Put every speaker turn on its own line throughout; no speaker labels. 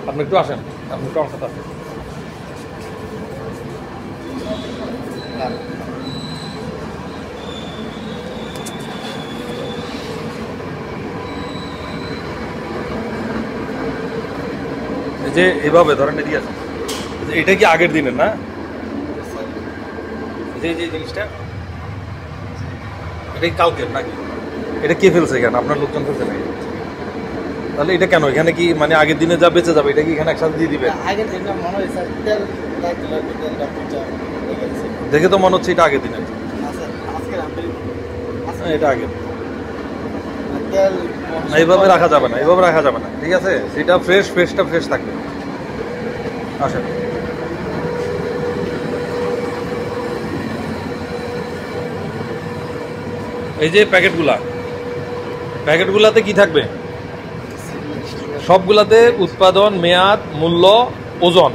আপনি একটু আসেন, আপনি একটু আমার সাথে আসেন। এই যে এইভাবে ধরেন এদিকে আছে, এটা কি আগের দিনের না? যে যে জিনিসটা এটা কি কালকের নাকি? এটা কে ফেলছে এখানে? আপনার লোকজন ফেলছে নাকি? তাহলে এটা কেন এখানে কি মানে আগের দিনে যা বেঁচে যাবে এটা কি এখানে একসাথে দিয়ে দিবে?
আগের দিন মনে হয় স্যার তেল লাগলো তেলটা পচা গেছে।
দেখে তো মনে হচ্ছে এটা আগের দিনের।
আচ্ছা আজকে আমি
এটা আগের।
তেল
না, এইভাবে রাখা যাবে না, এইভাবে রাখা যাবে না, ঠিক আছে? সেটা ফ্রেশটা ফ্রেশ থাকবে। আসেন। এই যে প্যাকেটগুলাতে কি থাকবে? সবগুলাতে উৎপাদন, মেয়াদ, মূল্য, ওজন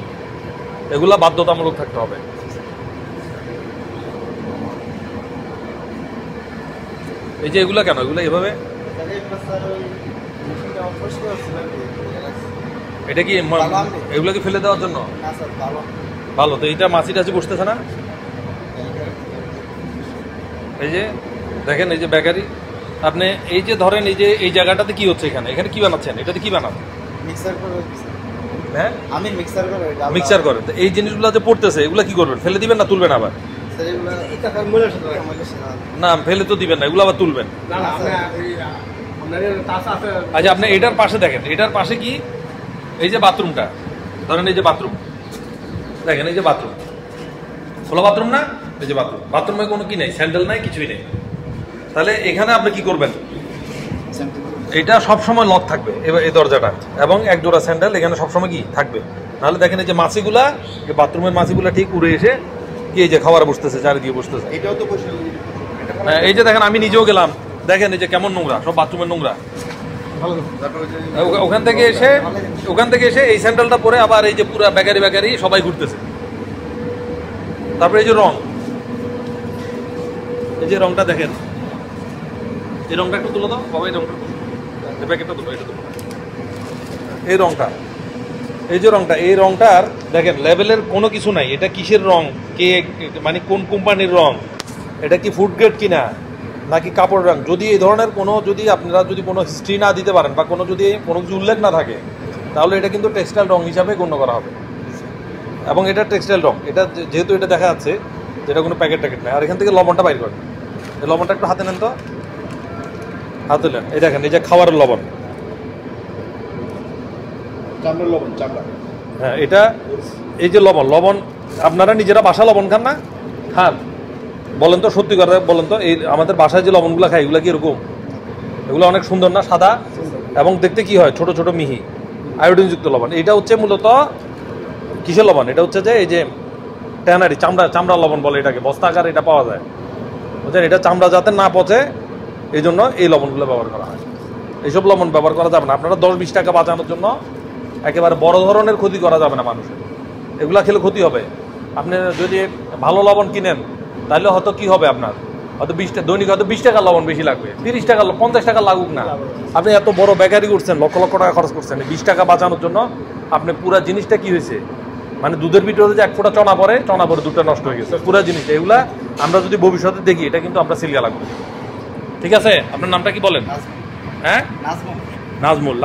এগুলা বাধ্যতামূলক থাকতে হবে। এই যে এগুলা কেন এগুলা এভাবে? এটা কি এগুলা কি ফেলে দেওয়ার জন্য? ভালো তো, এইটা মাছি টাছি বসতেছে না? এই যে দেখেন, এই যে বেকারি, আপনি এই যে ধরেন এই যে এই জায়গাটাতে কি হচ্ছে, এখানে কি বানাচ্ছেন? এটাতে কি বানান? হ্যাঁ,
আমি
মিক্সার করেন। তো এই জিনিসগুলো যে পড়তেছে এগুলা কি করবেন? ফেলে দিবেন না তুলবেন আবার? না, ফেলে তো দিবেন না, এগুলো আবার তুলবেন। আচ্ছা, আপনি এটার পাশে দেখেন, এটার পাশে কি এই যে বাথরুমটা, ধরেন এই যে বাথরুম, দেখেন এই যে বাথরুম, খোলা বাথরুম না? এই যে বাথরুমে কোনো কি নেই, স্যান্ডেল নাই, কিছুই নেই। তাহলে এখানে আপনি কি করবেন? এটা সবসময় লক থাকবে এই দরজাটা, এবং এক জোড়া স্যান্ডেল এখানে সবসময় কি থাকবে। নাহলে দেখেন এই যে মাছিগুলা, বাথরুমের মাছিগুলা ঠিক উড়ে এসে কি এই যে খাবার বসতেছে, চারিদিকে বসতেছে।
এটাও তো
এই যে দেখেন, আমি নিজেও গেলাম, দেখেন এই যে কেমন নোংরা, সব বাথরুমের নোংরা। ওখান থেকে এসে এই স্যান্ডেলটা পরে আবার এই যে পুরা বেকারি সবাই ঘুরতেছে। তারপরে এই যে রং, এই যে রংটা দেখেন, এই রংটা একটু তুলে দাও বাবা, এই রংটা, এই প্যাকেটটা তুলো, এটা তুলো। এই রংটা, এই যে রংটা, এই রংটার দেখেন লেভেলের কোনো কিছু নাই। এটা কিসের রং, কে মানে কোন কোম্পানির রং, এটা কি ফুড গ্রেড কিনা নাকি কাপড় রং? যদি এই ধরনের কোনো, যদি আপনারা যদি কোনো হিস্ট্রি না দিতে পারেন বা কোনো যদি কোনো কিছু উল্লেখ না থাকে, তাহলে এটা কিন্তু টেক্সটাইল রং হিসাবে গণ্য করা হবে। এবং এটা টেক্সটাইল রং, এটা যেহেতু এটা দেখা যাচ্ছে যেটা কোনো প্যাকেট নেই। আর এখান থেকে লবণটা বাইর করেন, এই লবণটা একটু হাতে নেন তো, হাতে নেন। এই দেখেন, এই যে খাবারের লবণ, হ্যাঁ এটা, এই যে লবণ আপনারা নিজেরা বাসা লবণ খান না? খান? বলেন তো, সত্যি কথা বলেন তো, এই আমাদের বাসায় যে লবণগুলো খাই এগুলো কি এরকম? এগুলো অনেক সুন্দর না, সাদা, এবং দেখতে কি হয়, ছোট ছোট মিহি আয়োডিনযুক্ত লবণ। এটা হচ্ছে মূলত কিসের লবণ? এটা হচ্ছে যে এই যে ট্যানারি, চামড়া লবণ বলে এটাকে, বস্তা আকারে এটা পাওয়া যায়, বুঝছেন? এটা চামড়া যাতে না পচে এই জন্য এই লবণগুলো ব্যবহার করা হয়। এইসব লবণ ব্যবহার করা যাবে না। আপনারা 10-20 টাকা বাঁচানোর জন্য একেবারে বড় ধরনের ক্ষতি করা যাবে না মানুষের। এগুলা খেলে ক্ষতি হবে। আপনি যদি ভালো লবণ কিনেন তাহলে হয়তো কি হবে, আপনার হয়তো দৈনিক হয়তো 20 টাকা লবণ বেশি লাগবে, 30 টাকা 50 টাকা লাগুক না। আপনি এত বড় বেকারি করছেন, লক্ষ লক্ষ টাকা খরচ করছেন, 20 টাকা বাঁচানোর জন্য আপনি পুরা জিনিসটা কি হয়েছে, মানে দুধের ভিতরে যে 1 ফোঁটা চনা পরে দুধটা নষ্ট হয়ে গেছে পুরা জিনিসটা। এগুলা আমরা যদি ভবিষ্যতে দেখি, এটা কিন্তু আমরা সিলগা লাগবো। ঠিক আছে, আপনার নামটা কি বলেন? হ্যাঁ, নাজমুল।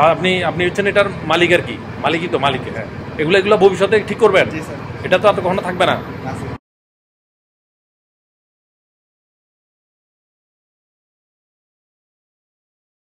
আপনি হচ্ছেন এটার মালিকের কি? মালিকই তো, মালিক। হ্যাঁ, এগুলো ভবিষ্যতে ঠিক করবেন, এটা তো আর কখনো থাকবে না।